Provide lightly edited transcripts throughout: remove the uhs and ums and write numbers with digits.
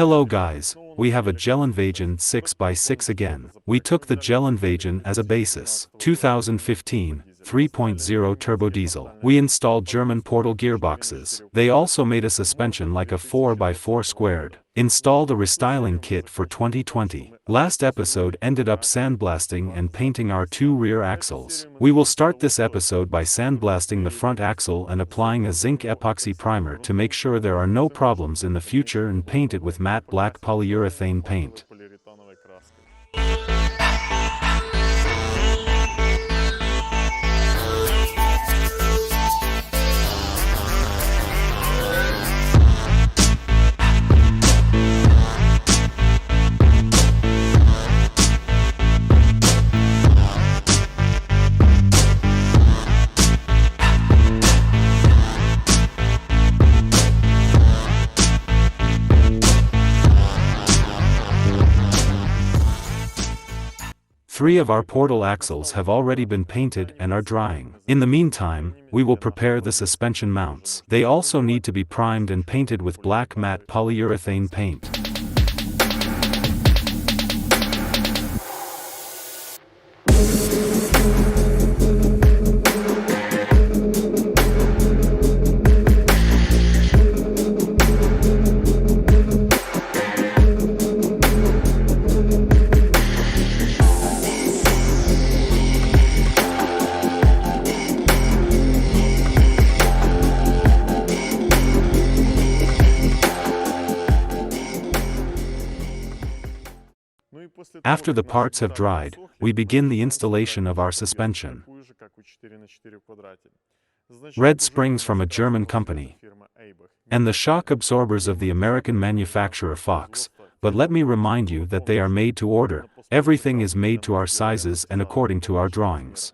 Hello guys, we have a G-Wagon 6x6 again. We took the G-Wagon as a basis. 2015, 3.0 turbo diesel. We installed German portal gearboxes. They also made a suspension like a 4x4 squared. Installed a restyling kit for 2020. Last episode ended up sandblasting and painting our two rear axles. We will start this episode by sandblasting the front axle and applying a zinc epoxy primer to make sure there are no problems in the future and paint it with matte black polyurethane paint. Three of our portal axles have already been painted and are drying. In the meantime, we will prepare the suspension mounts. They also need to be primed and painted with black matte polyurethane paint. After the parts have dried, we begin the installation of our suspension. Red springs from a German company, and the shock absorbers of the American manufacturer Fox, but let me remind you that they are made to order. Everything is made to our sizes and according to our drawings.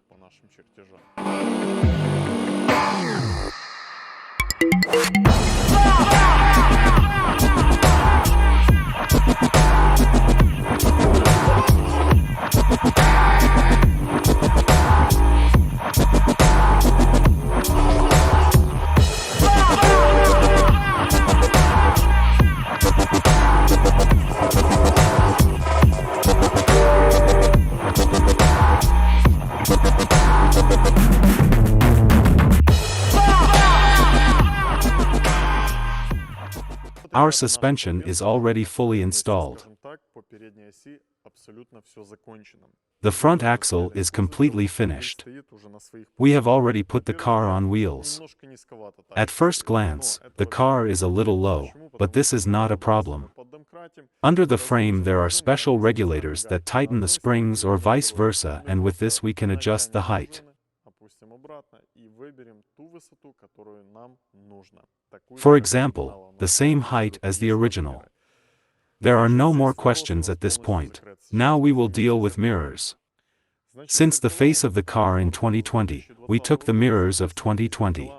Our suspension is already fully installed. The front axle is completely finished. We have already put the car on wheels. At first glance, the car is a little low, but this is not a problem. Under the frame there are special regulators that tighten the springs or vice versa, and with this we can adjust the height. For example, the same height as the original. There are no more questions at this point. Now we will deal with mirrors. Since the face of the car in 2020, we took the mirrors of 2020.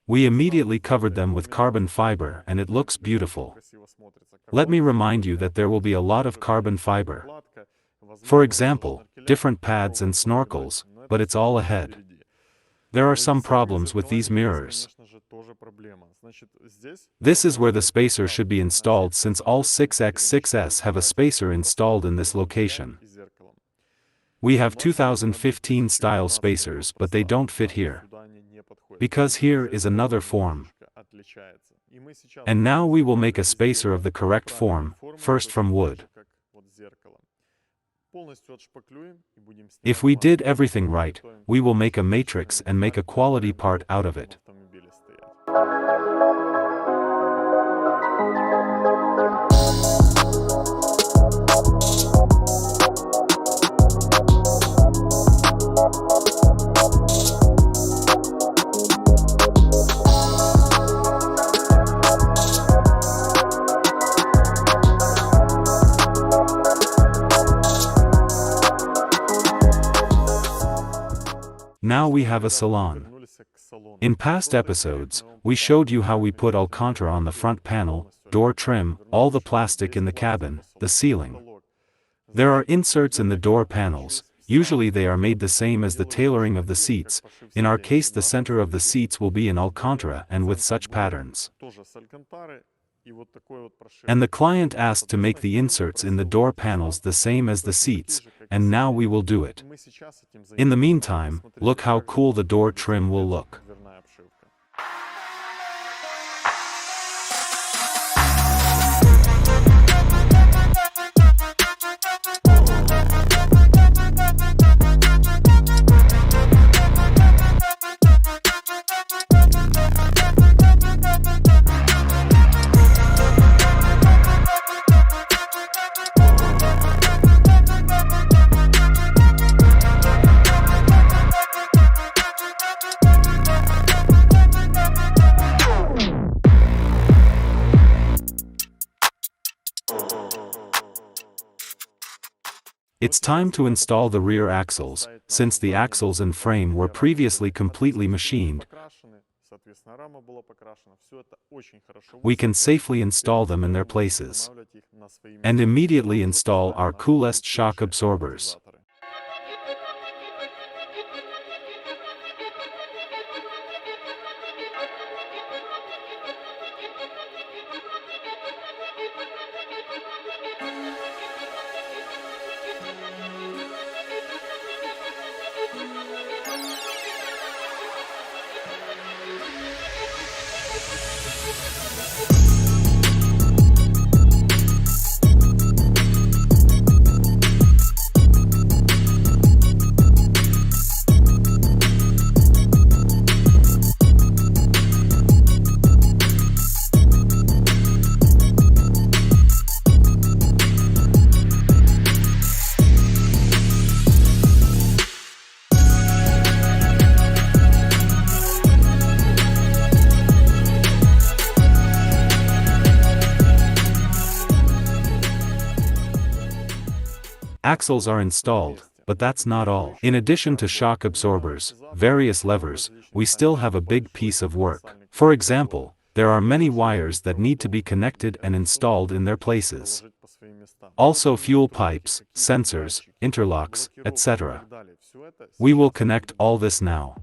We immediately covered them with carbon fiber and it looks beautiful. Let me remind you that there will be a lot of carbon fiber. For example, different pads and snorkels, but it's all ahead. There are some problems with these mirrors. This is where the spacer should be installed, since all 6x6s have a spacer installed in this location. We have 2015 style spacers, but they don't fit here, because here is another form. And now we will make a spacer of the correct form, first from wood. If we did everything right, we will make a matrix and make a quality part out of it. Now we have a salon. In past episodes, we showed you how we put Alcantara on the front panel, door trim, all the plastic in the cabin, the ceiling. There are inserts in the door panels. Usually they are made the same as the tailoring of the seats. In our case the center of the seats will be in Alcantara and with such patterns. And the client asked to make the inserts in the door panels the same as the seats, and now we will do it. In the meantime, look how cool the door trim will look. It's time to install the rear axles, since the axles and frame were previously completely machined. We can safely install them in their places. And immediately install our coolest shock absorbers. Axles are installed, but that's not all. In addition to shock absorbers, various levers, we still have a big piece of work. For example, there are many wires that need to be connected and installed in their places. Also fuel pipes, sensors, interlocks, etc. We will connect all this now.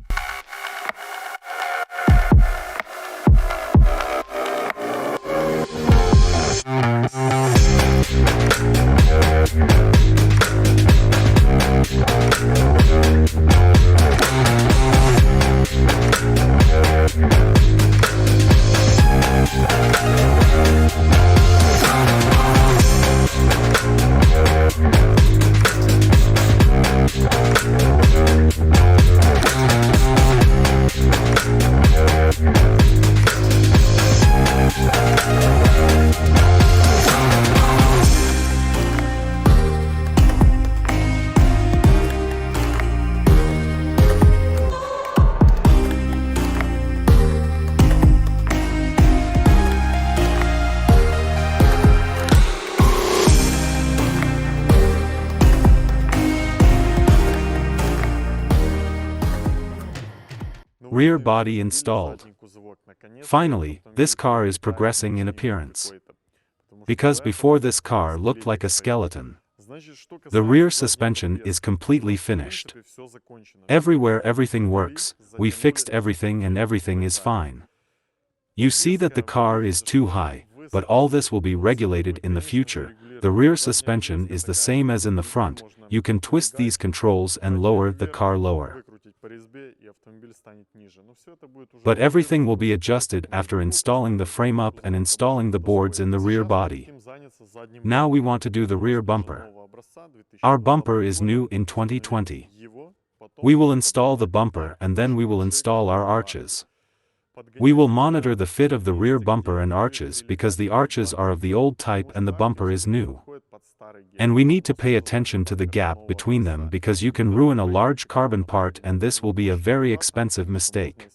Rear body installed. Finally, this car is progressing in appearance. Because before this car looked like a skeleton. The rear suspension is completely finished. Everywhere everything works, we fixed everything and everything is fine. You see that the car is too high, but all this will be regulated in the future. The rear suspension is the same as in the front, you can twist these controls and lower the car lower. But everything will be adjusted after installing the frame up and installing the boards in the rear body. Now we want to do the rear bumper. Our bumper is new in 2020. We will install the bumper and then we will install our arches. We will monitor the fit of the rear bumper and arches because the arches are of the old type and the bumper is new. And we need to pay attention to the gap between them because you can ruin a large carbon part and this will be a very expensive mistake.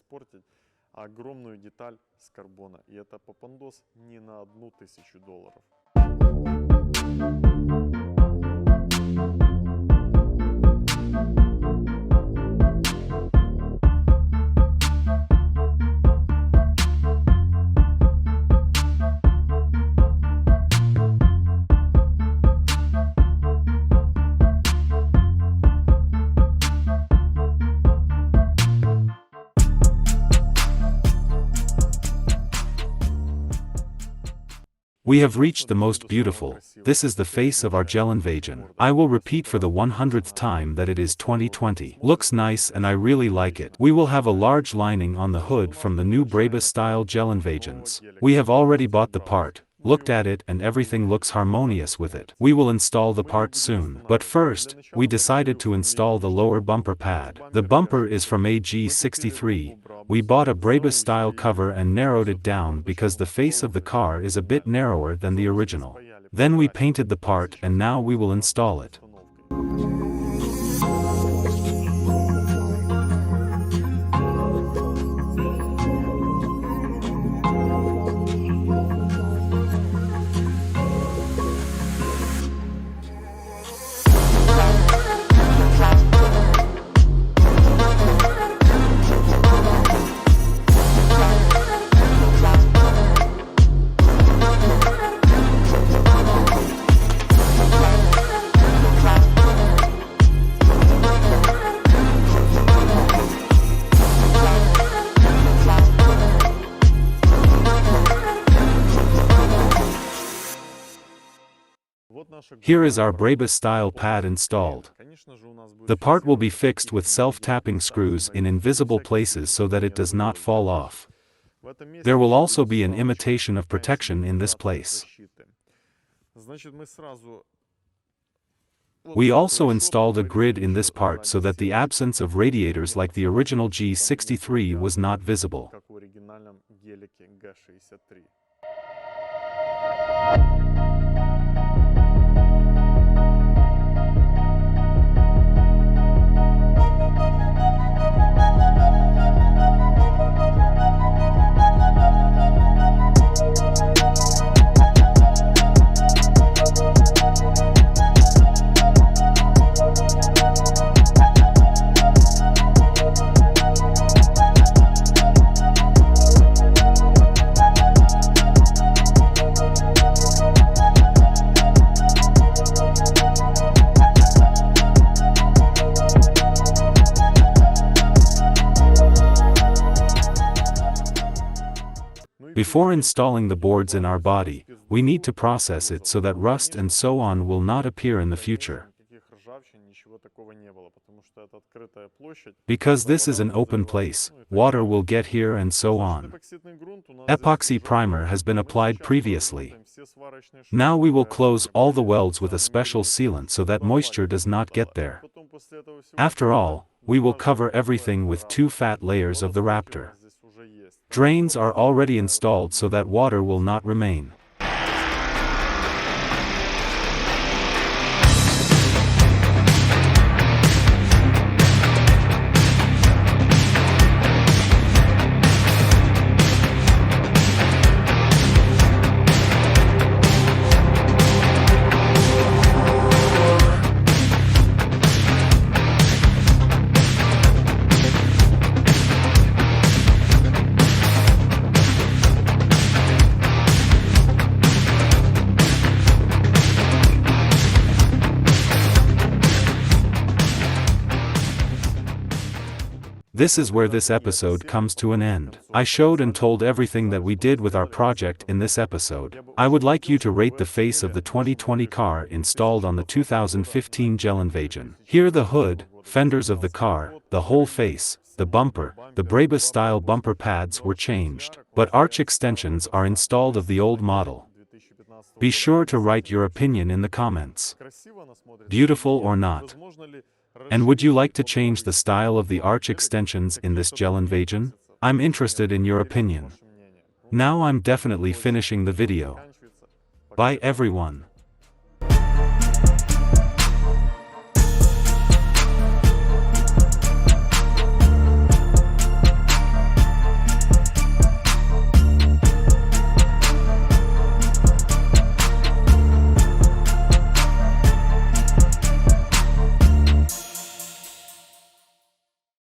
We have reached the most beautiful. This is the face of our G-Wagon. I will repeat for the 100th time that it is 2020. Looks nice and I really like it. We will have a large lining on the hood from the new Brabus style G-Wagons. We have already bought the part, looked at it, and everything looks harmonious with it. We will install the part soon. But first, we decided to install the lower bumper pad. The bumper is from a G63. We bought a Brabus style cover and narrowed it down because the face of the car is a bit narrower than the original. Then we painted the part and now we will install it. Here is our Brabus style pad installed. The part will be fixed with self-tapping screws in invisible places so that it does not fall off. There will also be an imitation of protection in this place. We also installed a grid in this part so that the absence of radiators like the original G63 was not visible. Before installing the boards in our body, we need to process it so that rust and so on will not appear in the future. Because this is an open place, water will get here and so on. Epoxy primer has been applied previously. Now we will close all the welds with a special sealant so that moisture does not get there. After all, we will cover everything with 2 fat layers of the Raptor. Drains are already installed so that water will not remain. This is where this episode comes to an end. I showed and told everything that we did with our project in this episode. I would like you to rate the face of the 2020 car installed on the 2015 G-Wagon. Here the hood, fenders of the car, the whole face, the bumper, the Brabus style bumper pads were changed, but arch extensions are installed of the old model. Be sure to write your opinion in the comments. Beautiful or not? And would you like to change the style of the arch extensions in this G-Wagon? I'm interested in your opinion. Now I'm definitely finishing the video. Bye everyone.